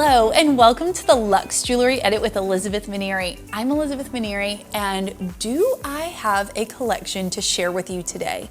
Hello and welcome to the Luxe Jewelry Edit with Elizabeth Minieri. I'm Elizabeth Minieri, and do I have a collection to share with you today?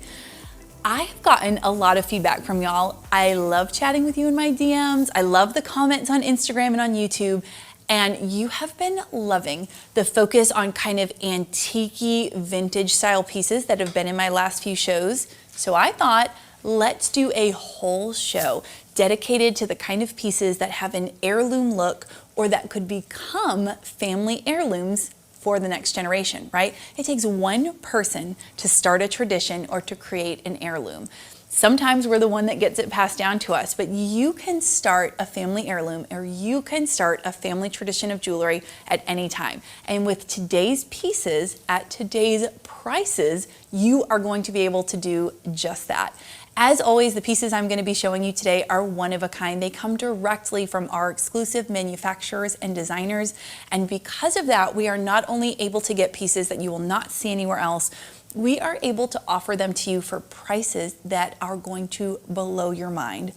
I've gotten a lot of feedback from y'all. I love chatting with you in my DMs. I love the comments on Instagram and on YouTube. And you have been loving the focus on kind of antique-y vintage style pieces that have been in my last few shows. So I thought, let's do a whole show dedicated to the kind of pieces that have an heirloom look or that could become family heirlooms for the next generation, right? It takes one person to start a tradition or to create an heirloom. Sometimes we're the one that gets it passed down to us, but you can start a family heirloom or you can start a family tradition of jewelry at any time. And with today's pieces at today's prices, you are going to be able to do just that. As always, the pieces I'm going to be showing you today are one of a kind. They come directly from our exclusive manufacturers and designers. And because of that, we are not only able to get pieces that you will not see anywhere else, we are able to offer them to you for prices that are going to blow your mind.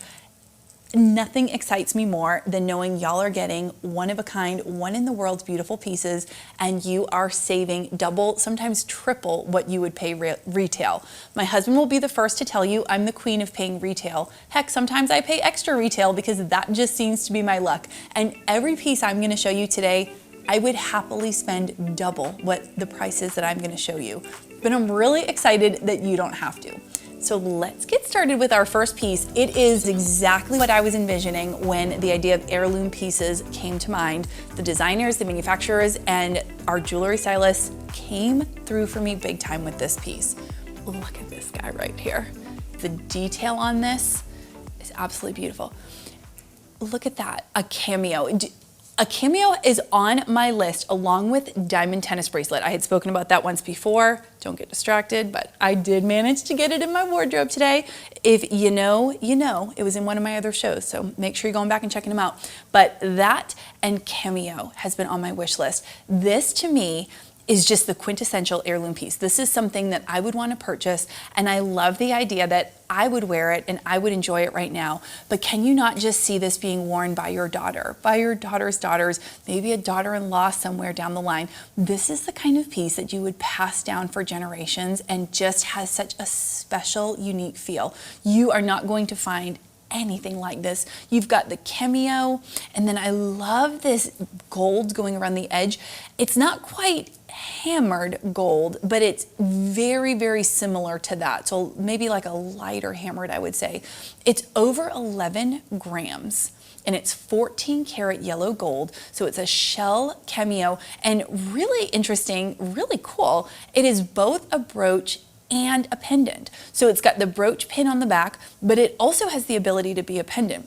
Nothing excites me more than knowing y'all are getting one of a kind, one in the world's beautiful pieces, and you are saving double, sometimes triple what you would pay retail. My husband will be the first to tell you I'm the queen of paying retail. Heck, sometimes I pay extra retail because that just seems to be my luck. And every piece I'm gonna show you today, I would happily spend double what the price is that I'm gonna show you. But I'm really excited that you don't have to. So let's get started with our first piece. It is exactly what I was envisioning when the idea of heirloom pieces came to mind. The designers, the manufacturers, and our jewelry stylists came through for me big time with this piece. Look at this guy right here. The detail on this is absolutely beautiful. Look at that, a cameo. A cameo is on my list along with diamond tennis bracelet. I had spoken about that once before. Don't get distracted, but I did manage to get it in my wardrobe today. If you know, you know. It was in one of my other shows, so make sure you're going back and checking them out. But that and cameo has been on my wish list. This to me is just the quintessential heirloom piece. This is something that I would want to purchase, and I love the idea that I would wear it and I would enjoy it right now. But can you not just see this being worn by your daughter, by your daughter's daughters, maybe a daughter-in-law somewhere down the line? This is the kind of piece that you would pass down for generations and just has such a special, unique feel. You are not going to find anything like this. You've got the cameo, and then I love this gold going around the edge. It's not quite hammered gold, but it's very, very similar to that. So maybe like a lighter hammered, I would say. It's over 11 grams. And it's 14 karat yellow gold. So it's a shell cameo, and really interesting, really cool. It is both a brooch and a pendant. So it's got the brooch pin on the back, but it also has the ability to be a pendant.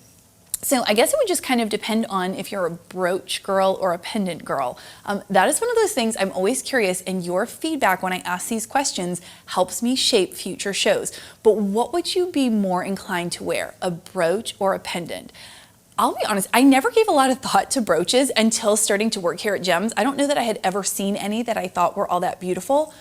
So I guess it would just kind of depend on if you're a brooch girl or a pendant girl. That is one of those things I'm always curious, and your feedback when I ask these questions helps me shape future shows. But what would you be more inclined to wear, a brooch or a pendant? I'll be honest, I never gave a lot of thought to brooches until starting to work here at Gems. I don't know that I had ever seen any that I thought were all that beautiful.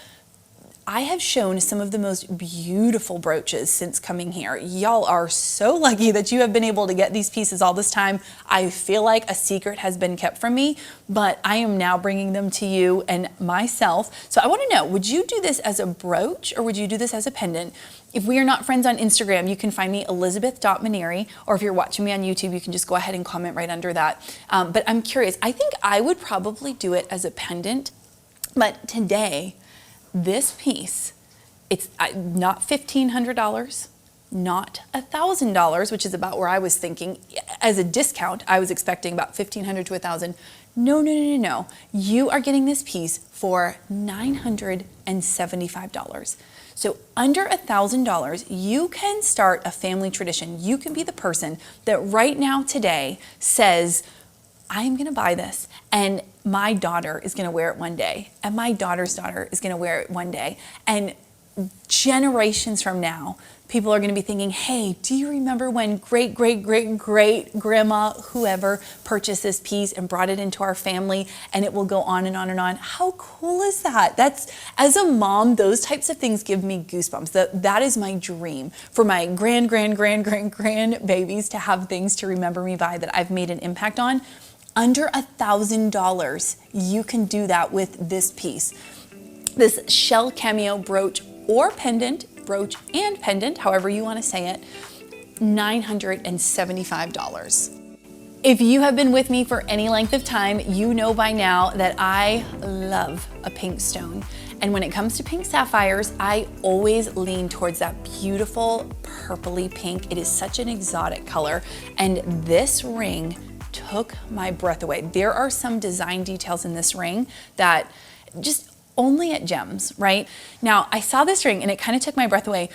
I have shown some of the most beautiful brooches since coming here. Y'all are so lucky that you have been able to get these pieces all this time. I feel like a secret has been kept from me, but I am now bringing them to you and myself. So I want to know, would you do this as a brooch or would you do this as a pendant? If we are not friends on Instagram, you can find me elizabeth.minieri, or if you're watching me on YouTube, you can just go ahead and comment right under that. But I'm curious, I think I would probably do it as a pendant, but today, this piece, it's not $1,500, not $1,000, which is about where I was thinking. As a discount, I was expecting about $1,500 to $1,000. No, no, no, no, no. You are getting this piece for $975. So under $1,000, you can start a family tradition. You can be the person that right now today says, I'm gonna buy this, and my daughter is gonna wear it one day, and my daughter's daughter is gonna wear it one day, and generations from now, People are going to be thinking, hey, do you remember when great, great, great, great grandma, whoever, purchased this piece and brought it into our family? And it will go on and on and on. How cool is that? That's, as a mom, those types of things give me goosebumps. That is my dream for my grand babies, to have things to remember me by that I've made an impact on. Under $1,000, you can do that with this piece. This shell cameo brooch or pendant, brooch and pendant, however you want to say it, $975. If you have been with me for any length of time, you know by now that I love a pink stone. And when it comes to pink sapphires, I always lean towards that beautiful purpley pink. It is such an exotic color. And this ring took my breath away. There are some design details in this ring that just only at Gems, right? Now, I saw this ring and it kind of took my breath away.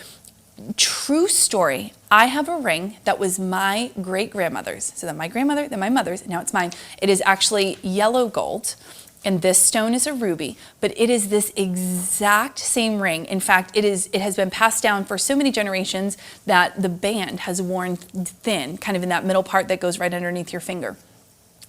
True story. I have a ring that was my great grandmother's. So then my grandmother, then my mother's, now it's mine. It is actually yellow gold, and this stone is a ruby, but it is this exact same ring. In fact, it has been passed down for so many generations that the band has worn thin, kind of in that middle part that goes right underneath your finger.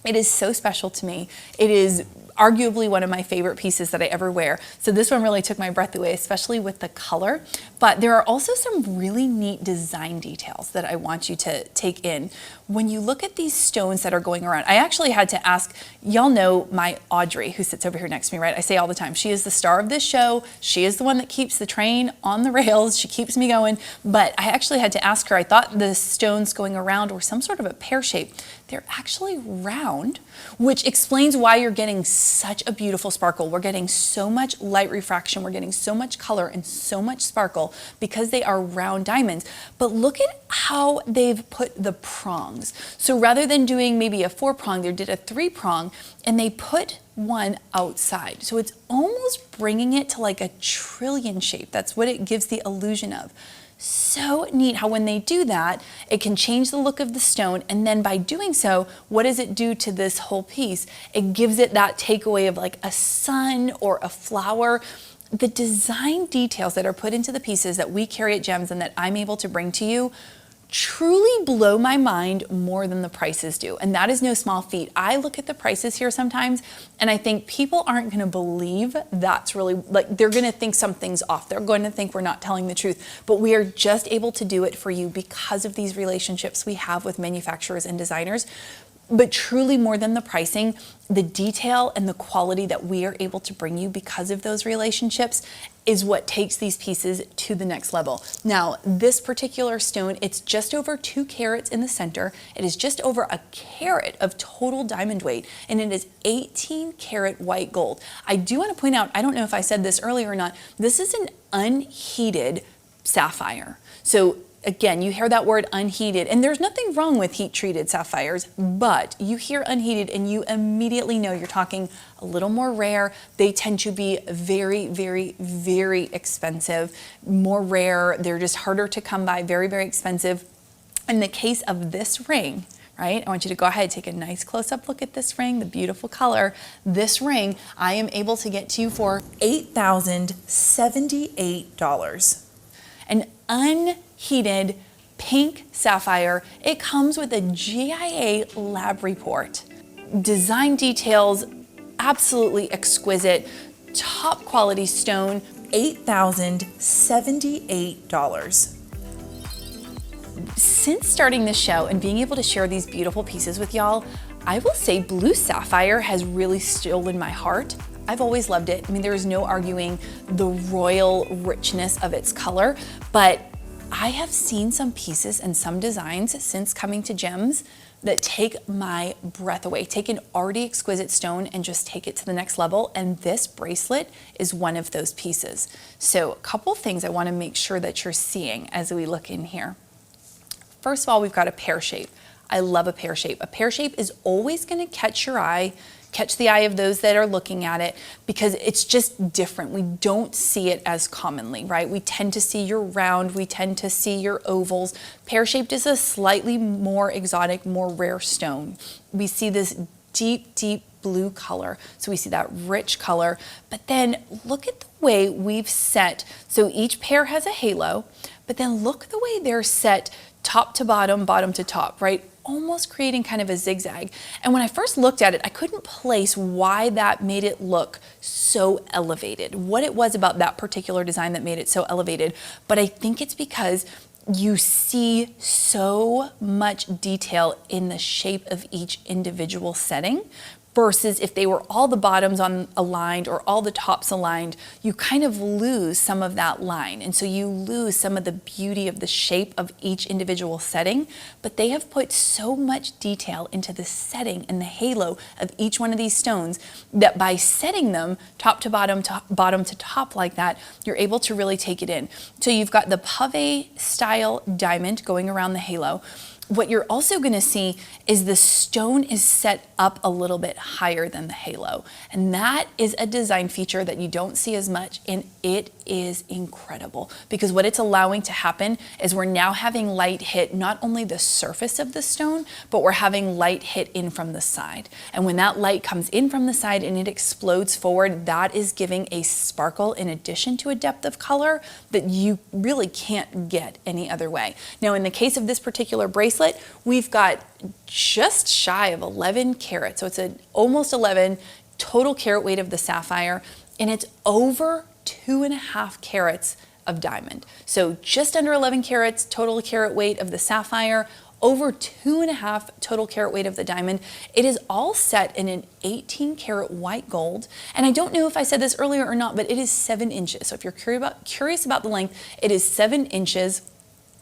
It is so special to me. It is arguably one of my favorite pieces that I ever wear. So this one really took my breath away, especially with the color. But there are also some really neat design details that I want you to take in. When you look at these stones that are going around, I actually had to ask, y'all know my Audrey, who sits over here next to me, right? I say all the time, she is the star of this show. She is the one that keeps the train on the rails. She keeps me going. But I actually had to ask her, I thought the stones going around were some sort of a pear shape. They're actually round, which explains why you're getting such a beautiful sparkle. We're getting so much light refraction. We're getting so much color and so much sparkle because they are round diamonds. But look at how they've put the prongs. So rather than doing maybe a 4-prong, they did a 3-prong, and they put one outside. So it's almost bringing it to like a trillion shape. That's what it gives the illusion of. So neat how when they do that, it can change the look of the stone, and then by doing so, what does it do to this whole piece? It gives it that takeaway of like a sun or a flower. The design details that are put into the pieces that we carry at Gems and that I'm able to bring to you truly blow my mind more than the prices do. And that is no small feat. I look at the prices here sometimes and I think people aren't gonna believe that's really, like, they're gonna think something's off. They're going to think we're not telling the truth, but we are just able to do it for you because of these relationships we have with manufacturers and designers. But truly, more than the pricing, the detail and the quality that we are able to bring you because of those relationships is what takes these pieces to the next level. Now, this particular stone, it's just over 2 carats in the center. It is just over a carat of total diamond weight, and it is 18 karat white gold. I do want to point out, I don't know if I said this earlier or not, this is an unheated sapphire. So again, you hear that word unheated, and there's nothing wrong with heat-treated sapphires, but you hear unheated and you immediately know you're talking a little more rare. They tend to be very, very, very expensive, more rare. They're just harder to come by, very, very expensive. In the case of this ring, right? I want you to go ahead, take a nice close-up look at this ring, the beautiful color. This ring, I am able to get to you for $8,078. An unheated pink sapphire. It comes with a GIA lab report. Design details, absolutely exquisite. Top quality stone, $8,078. Since starting this show and being able to share these beautiful pieces with y'all, I will say blue sapphire has really stolen my heart. I've always loved it. I mean, there is no arguing the royal richness of its color, but I have seen some pieces and some designs since coming to Gems that take my breath away, take an already exquisite stone and just take it to the next level. And this bracelet is one of those pieces. So a couple things I want to make sure that you're seeing as we look in here. First of all, we've got a pear shape. I love a pear shape. A pear shape is always going to catch your eye, catch the eye of those that are looking at it, because it's just different. We don't see it as commonly, right? We tend to see your round, we tend to see your ovals. Pear-shaped is a slightly more exotic, more rare stone. We see this deep, deep blue color. So we see that rich color, but then look at the way we've set. So each pair has a halo, but then look the way they're set top to bottom, bottom to top, right? Almost creating kind of a zigzag. And when I first looked at it, I couldn't place why that made it look so elevated, what it was about that particular design that made it so elevated. But I think it's because you see so much detail in the shape of each individual setting, versus if they were all the bottoms aligned or all the tops aligned, you kind of lose some of that line. And so you lose some of the beauty of the shape of each individual setting, but they have put so much detail into the setting and the halo of each one of these stones that by setting them top to bottom to top like that, you're able to really take it in. So you've got the pave style diamond going around the halo. What you're also going to see is the stone is set up a little bit higher than the halo. And that is a design feature that you don't see as much, and it is incredible because what it's allowing to happen is we're now having light hit not only the surface of the stone, but we're having light hit in from the side. And when that light comes in from the side and it explodes forward, that is giving a sparkle in addition to a depth of color that you really can't get any other way. Now, in the case of this particular bracelet, we've got just shy of 11 carats. So it's an almost 11 total carat weight of the sapphire, and it's over 2.5 carats of diamond. So just under 11 carats total carat weight of the sapphire, over 2.5 total carat weight of the diamond. It is all set in an 18 karat white gold. And I don't know if I said this earlier or not, but it is 7 inches. So if you're curious about the length, it is 7 inches,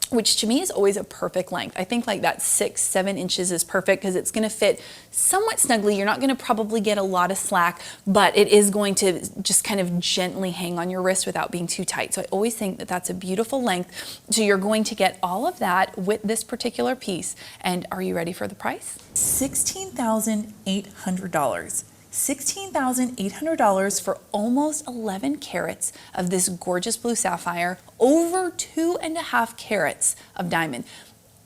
which to me is always a perfect length. I think like that 6-7 inches is perfect because it's gonna fit somewhat snugly. You're not gonna probably get a lot of slack, but it is going to just kind of gently hang on your wrist without being too tight. So I always think that that's a beautiful length. So you're going to get all of that with this particular piece. And are you ready for the price? $16,800. $16,800 for almost 11 carats of this gorgeous blue sapphire, over 2.5 carats of diamond.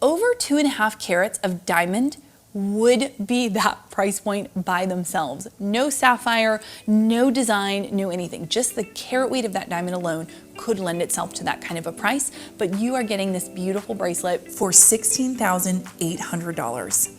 Over 2.5 carats of diamond would be that price point by themselves. No sapphire, no design, no anything. Just the carat weight of that diamond alone could lend itself to that kind of a price, but you are getting this beautiful bracelet for $16,800.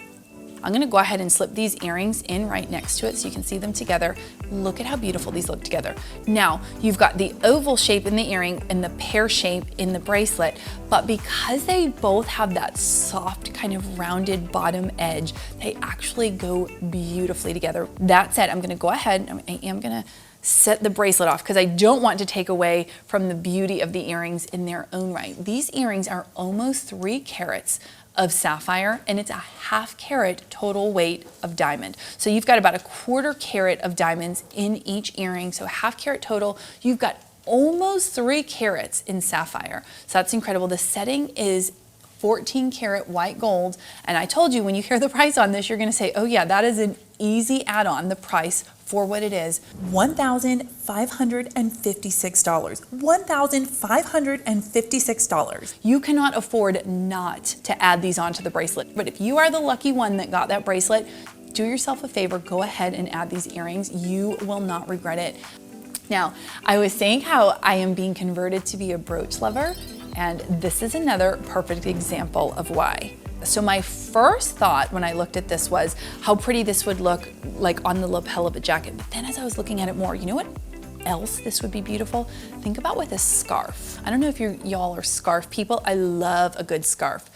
I'm gonna go ahead and slip these earrings in right next to it so you can see them together. Look at how beautiful these look together. Now, you've got the oval shape in the earring and the pear shape in the bracelet, but because they both have that soft kind of rounded bottom edge, they actually go beautifully together. That said, I'm gonna go ahead, I am gonna set the bracelet off because I don't want to take away from the beauty of the earrings in their own right. These earrings are almost 3 carats of sapphire, and it's a 1/2 carat total weight of diamond. So you've got about a 1/4 carat of diamonds in each earring, so 1/2 carat total. You've got almost 3 carats in sapphire. So that's incredible. The setting is 14 karat white gold, and I told you when you hear the price on this, you're gonna say, oh yeah, that is an easy add-on, the price for what it is. $1,556. $1,556. You cannot afford not to add these onto the bracelet. But if you are the lucky one that got that bracelet, do yourself a favor, go ahead and add these earrings. You will not regret it. Now, I was saying how I am being converted to be a brooch lover, and this is another perfect example of why. So my first thought when I looked at this was how pretty this would look like on the lapel of a jacket. But then as I was looking at it more, you know what else this would be beautiful? Think about with a scarf. I don't know if y'all are scarf people. I love a good scarf.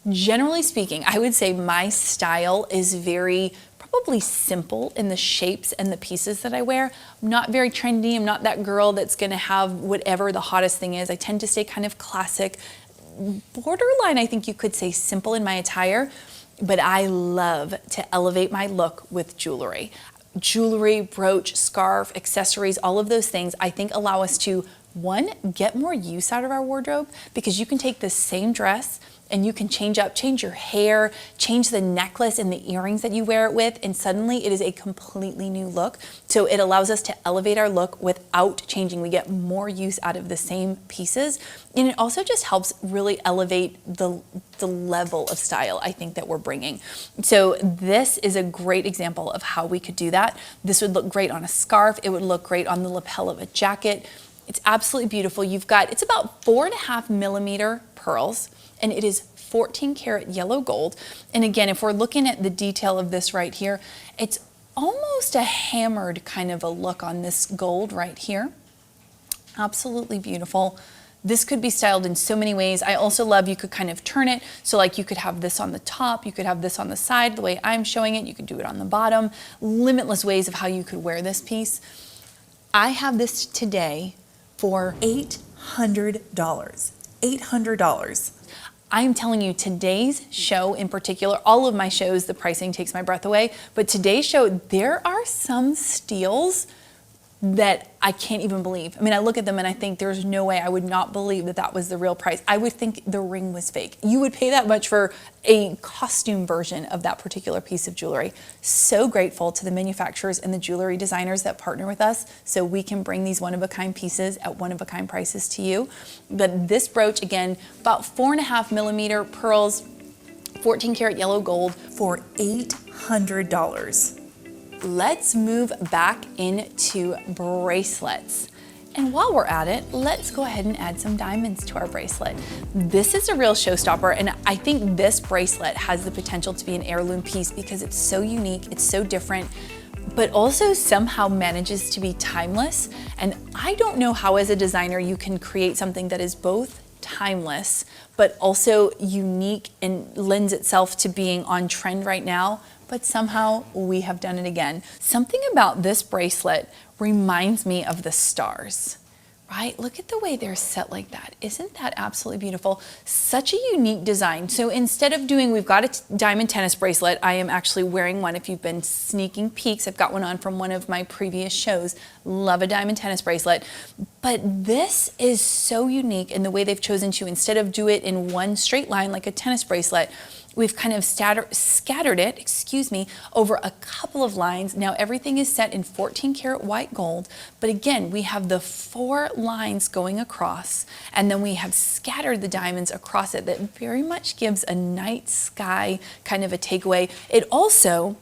Generally speaking, I would say my style is very probably simple in the shapes and the pieces that I wear. I'm not very trendy. I'm not that girl that's gonna have whatever the hottest thing is. I tend to stay kind of classic, borderline, I think you could say simple in my attire, but I love to elevate my look with jewelry. Jewelry, brooch, scarf, accessories, all of those things I think allow us to, one, get more use out of our wardrobe, because you can take the same dress and you can change your hair, change the necklace and the earrings that you wear it with, and suddenly it is a completely new look. So it allows us to elevate our look without changing. We get more use out of the same pieces, and it also just helps really elevate the level of style I think that we're bringing. So this is a great example of how we could do that. This would look great on a scarf. It would look great on the lapel of a jacket. It's absolutely beautiful. It's about 4.5 millimeter pearls, and it is 14 karat yellow gold. And again, if we're looking at the detail of this right here, it's almost a hammered kind of a look on this gold right here. Absolutely beautiful. This could be styled in so many ways. I also love, you could kind of turn it. So like you could have this on the top, you could have this on the side, the way I'm showing it, you could do it on the bottom. Limitless ways of how you could wear this piece. I have this today for $800. $800. I'm telling you, today's show in particular, all of my shows, the pricing takes my breath away, but today's show, there are some steals that I can't even believe. I mean, I look at them and I think there's no way I would not believe that that was the real price. I would think the ring was fake. You would pay that much for a costume version of that particular piece of jewelry. So grateful to the manufacturers and the jewelry designers that partner with us so we can bring these one-of-a-kind pieces at one-of-a-kind prices to you. But this brooch, again, about 4.5 millimeter pearls, 14 karat yellow gold for $800. Let's move back into bracelets. And while we're at it, let's go ahead and add some diamonds to our bracelet. This is a real showstopper, and I think this bracelet has the potential to be an heirloom piece because it's so unique, it's so different, but also somehow manages to be timeless. And I don't know how as a designer you can create something that is both timeless, but also unique and lends itself to being on trend right now, but somehow we have done it again. Something about this bracelet reminds me of the stars, right? Look at the way they're set like that. Isn't that absolutely beautiful? Such a unique design. So instead of we've got a diamond tennis bracelet, I am actually wearing one. If you've been sneaking peeks, I've got one on from one of my previous shows. Love a diamond tennis bracelet. But this is so unique in the way they've chosen to, instead of do it in one straight line like a tennis bracelet, we've kind of scattered it, over a couple of lines. Now everything is set in 14 karat white gold, but again, we have the 4 lines going across, and then we have scattered the diamonds across it. That very much gives a night sky kind of a takeaway. It also,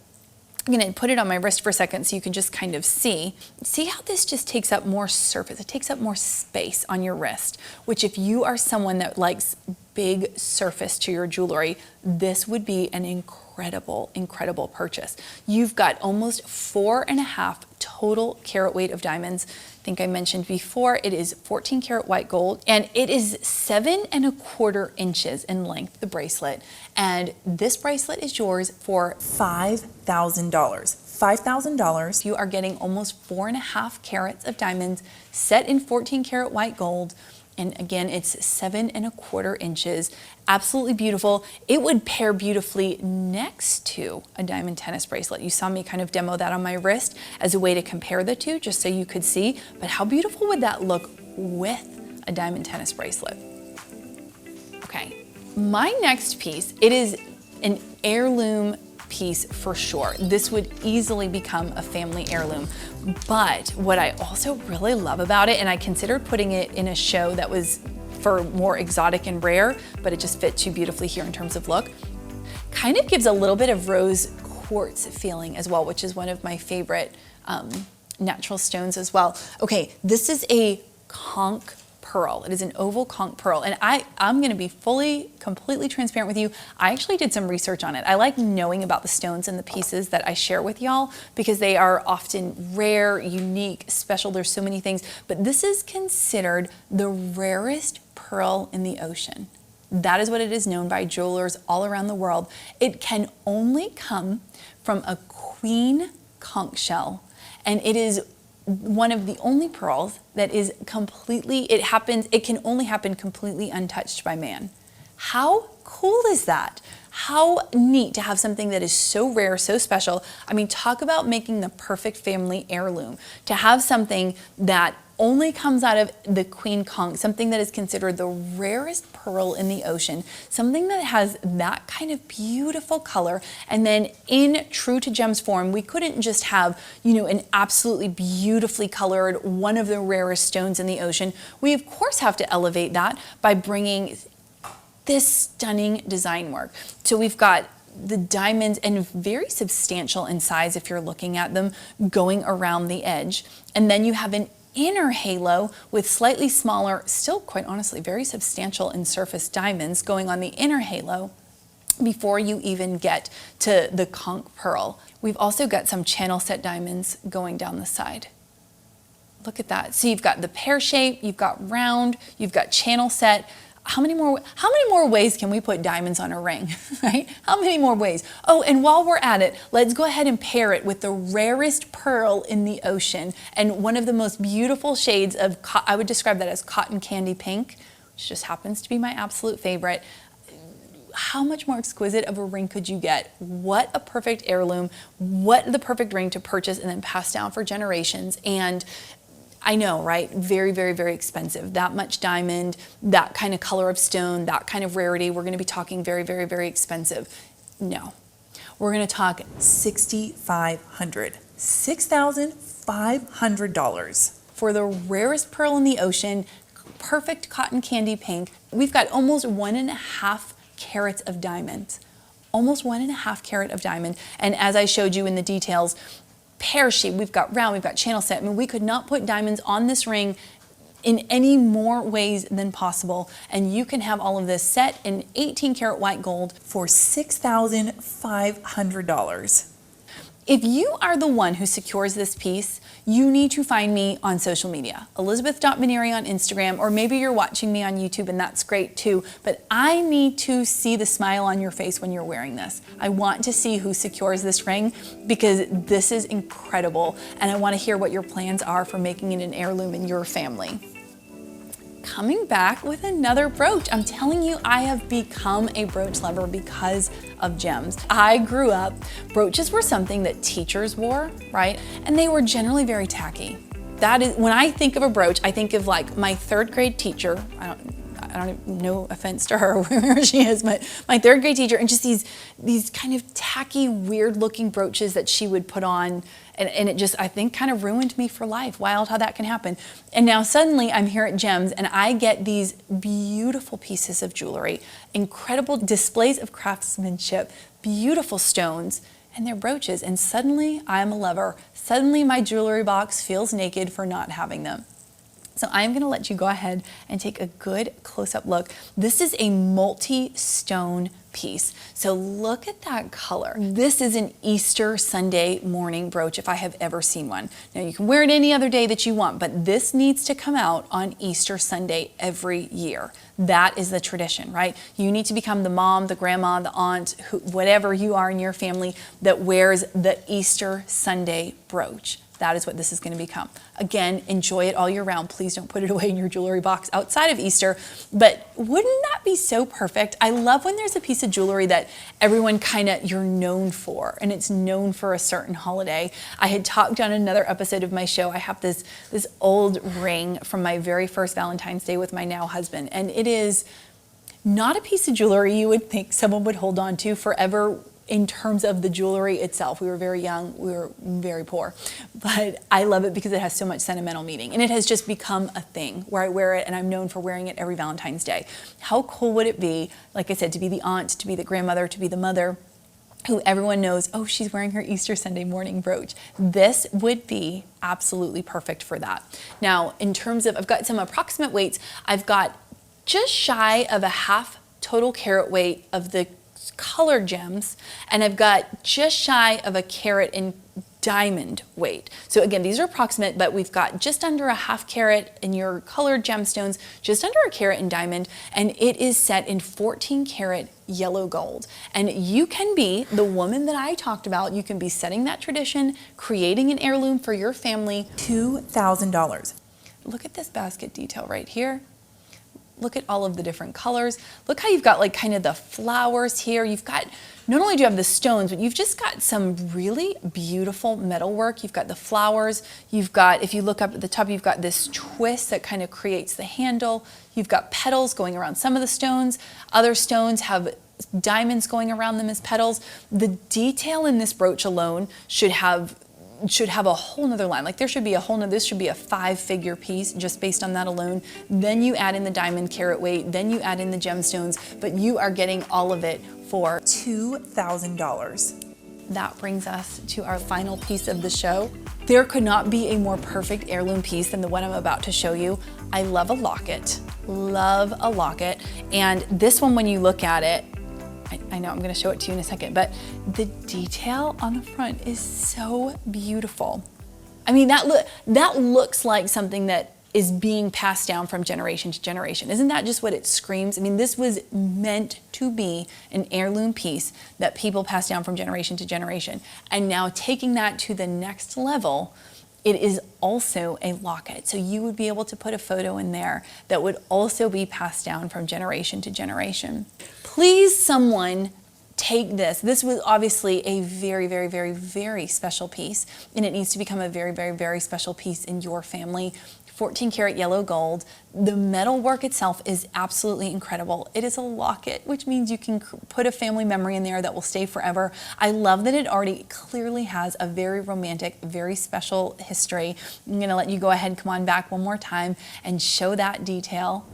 I'm gonna put it on my wrist for a second so you can just kind of see how this just takes up more surface. It takes up more space on your wrist, which if you are someone that likes big surface to your jewelry, this would be an incredible, incredible purchase. You've got almost 4.5 total carat weight of diamonds. I think I mentioned before, it is 14 karat white gold, and it is 7.25 inches in length, the bracelet. And this bracelet is yours for $5,000. $5,000. You are getting almost 4.5 carats of diamonds set in 14 karat white gold. And again, it's 7.25 inches. Absolutely beautiful. It would pair beautifully next to a diamond tennis bracelet. You saw me kind of demo that on my wrist as a way to compare the two, just so you could see. But how beautiful would that look with a diamond tennis bracelet? Okay, my next piece, it is an heirloom piece for sure. This would easily become a family heirloom. But what I also really love about it, and I considered putting it in a show that was for more exotic and rare, but it just fit too beautifully here in terms of look, kind of gives a little bit of rose quartz feeling as well, which is one of my favorite natural stones as well. Okay, this is a conch pearl. It is an oval conch pearl, and I'm going to be completely transparent with you. I actually did some research on it. I like knowing about the stones and the pieces that I share with y'all because they are often rare, unique, special. There's so many things, but this is considered the rarest pearl in the ocean. That is what it is known by jewelers all around the world. It can only come from a queen conch shell, and it is one of the only pearls that is it can only happen completely untouched by man. How cool is that? How neat to have something that is so rare, so special. I mean, talk about making the perfect family heirloom. To have something that only comes out of the queen conch, something that is considered the rarest pearl in the ocean, something that has that kind of beautiful color. And then in true to gems form, we couldn't just have, an absolutely beautifully colored, one of the rarest stones in the ocean. We of course have to elevate that by bringing this stunning design work. So we've got the diamonds, and very substantial in size if you're looking at them, going around the edge. And then you have an inner halo with slightly smaller, still quite honestly very substantial in surface diamonds going on the inner halo before you even get to the conch pearl. We've also got some channel set diamonds going down the side. Look at that. So you've got the pear shape, you've got round, you've got channel set. How many more ways can we put diamonds on a ring, right? How many more ways? Oh, and while we're at it, let's go ahead and pair it with the rarest pearl in the ocean and one of the most beautiful shades of, I would describe that as cotton candy pink, which just happens to be my absolute favorite. How much more exquisite of a ring could you get? What a perfect heirloom, what the perfect ring to purchase and then pass down for generations. And I know, right? Very, very, very expensive. That much diamond, that kind of color of stone, that kind of rarity. We're going to be talking very, very, very expensive. No, we're going to talk $6,500. $6,500 for the rarest pearl in the ocean, perfect cotton candy pink. We've got almost 1.5 carats of diamond. Almost 1.5 carat of diamond. And as I showed you in the details, pear shape, we've got round, we've got channel set. I mean, we could not put diamonds on this ring in any more ways than possible. And you can have all of this set in 18 karat white gold for $6,500. If you are the one who secures this piece, you need to find me on social media, Elizabeth.Minieri on Instagram, or maybe you're watching me on YouTube and that's great too, but I need to see the smile on your face when you're wearing this. I want to see who secures this ring because this is incredible and I want to hear what your plans are for making it an heirloom in your family. Coming back with another brooch. I'm telling you, I have become a brooch lover because of gems. I grew up, brooches were something that teachers wore, right? And they were generally very tacky. That is, when I think of a brooch, I think of like my 3rd grade teacher. I don't, no offense to her, where she is, but my 3rd grade teacher, and just these kind of tacky, weird looking brooches that she would put on. And it just, I think, kind of ruined me for life. Wild how that can happen. And now suddenly I'm here at Gems and I get these beautiful pieces of jewelry, incredible displays of craftsmanship, beautiful stones, and they're brooches. And suddenly I'm a lover. Suddenly my jewelry box feels naked for not having them. So I'm going to let you go ahead and take a good close-up look. This is a multi-stone piece. So look at that color. This is an Easter Sunday morning brooch if I have ever seen one. Now you can wear it any other day that you want, but this needs to come out on Easter Sunday every year. That is the tradition, right? You need to become the mom, the grandma, the aunt, whatever you are in your family that wears the Easter Sunday brooch. That is what this is going to become. Again, enjoy it all year round. Please don't put it away in your jewelry box outside of Easter. But wouldn't that be so perfect? I love when there's a piece of jewelry that everyone you're known for, and it's known for a certain holiday. I had talked on another episode of my show. I have this old ring from my very first Valentine's Day with my now husband, and it is not a piece of jewelry you would think someone would hold on to forever. In terms of the jewelry itself, we were very young, we were very poor, but I love it because it has so much sentimental meaning, and it has just become a thing where I wear it and I'm known for wearing it every Valentine's Day. How cool would it be, like I said, to be the aunt, to be the grandmother, to be the mother, who everyone knows, oh, she's wearing her Easter Sunday morning brooch. This would be absolutely perfect for that. Now, in terms of, I've got some approximate weights. I've got just shy of a half total carat weight of the colored gems, and I've got just shy of a carat in diamond weight. So again, these are approximate, but we've got just under a half carat in your colored gemstones, just under a carat in diamond, and it is set in 14 karat yellow gold. And you can be the woman that I talked about. You can be setting that tradition, creating an heirloom for your family. $2,000. Look at this basket detail right here. look at all of the different colors. Look how you've got like kind of the flowers here. You've got, not only do you have the stones, but you've just got some really beautiful metalwork. You've got the flowers. You've got, if you look up at the top, you've got this twist that kind of creates the handle. You've got petals going around some of the stones. Other stones have diamonds going around them as petals. The detail in this brooch alone should have a whole nother line. Like there should be a whole nother, this should be a 5-figure piece just based on that alone. Then you add in the diamond carat weight, then you add in the gemstones, but you are getting all of it for $2,000. That brings us to our final piece of the show. There could not be a more perfect heirloom piece than the one I'm about to show you. I love a locket, and this one, when you look at it, I know I'm gonna show it to you in a second, but the detail on the front is so beautiful. I mean, that looks like something that is being passed down from generation to generation. Isn't that just what it screams? I mean, this was meant to be an heirloom piece that people pass down from generation to generation. And now taking that to the next level, it is also a locket. So you would be able to put a photo in there that would also be passed down from generation to generation. Please, someone take this. This was obviously a very, very, very, very special piece, and it needs to become a very, very, very special piece in your family. 14 karat yellow gold. The metal work itself is absolutely incredible. It is a locket, which means you can put a family memory in there that will stay forever. I love that it already clearly has a very romantic, very special history. I'm gonna let you go ahead, come on back one more time and show that detail.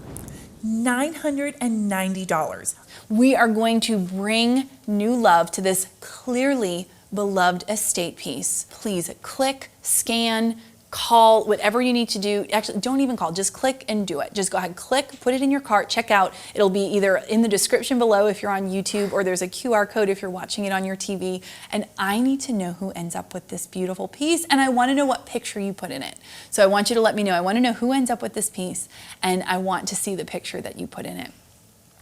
$990. We are going to bring new love to this clearly beloved estate piece. Please click, scan, call, whatever you need to do. Actually, don't even call, just click and do it. Just go ahead, click, put it in your cart, check out. It'll be either in the description below if you're on YouTube, or there's a QR code if you're watching it on your TV. And I need to know who ends up with this beautiful piece, and I want to know what picture you put in it. So I want you to let me know. I want to know who ends up with this piece, and I want to see the picture that you put in it.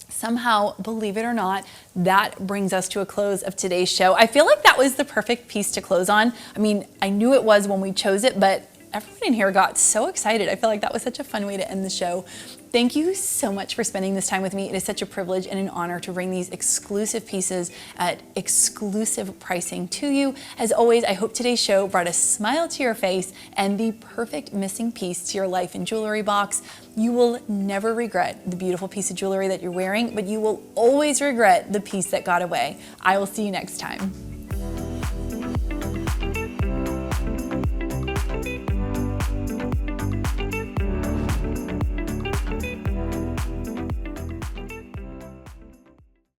Somehow, believe it or not, that brings us to a close of today's show. I feel like that was the perfect piece to close on. I mean, I knew it was when we chose it, but everyone in here got so excited. I feel like that was such a fun way to end the show. Thank you so much for spending this time with me. It is such a privilege and an honor to bring these exclusive pieces at exclusive pricing to you. As always, I hope today's show brought a smile to your face and the perfect missing piece to your life and jewelry box. You will never regret the beautiful piece of jewelry that you're wearing, but you will always regret the piece that got away. I will see you next time.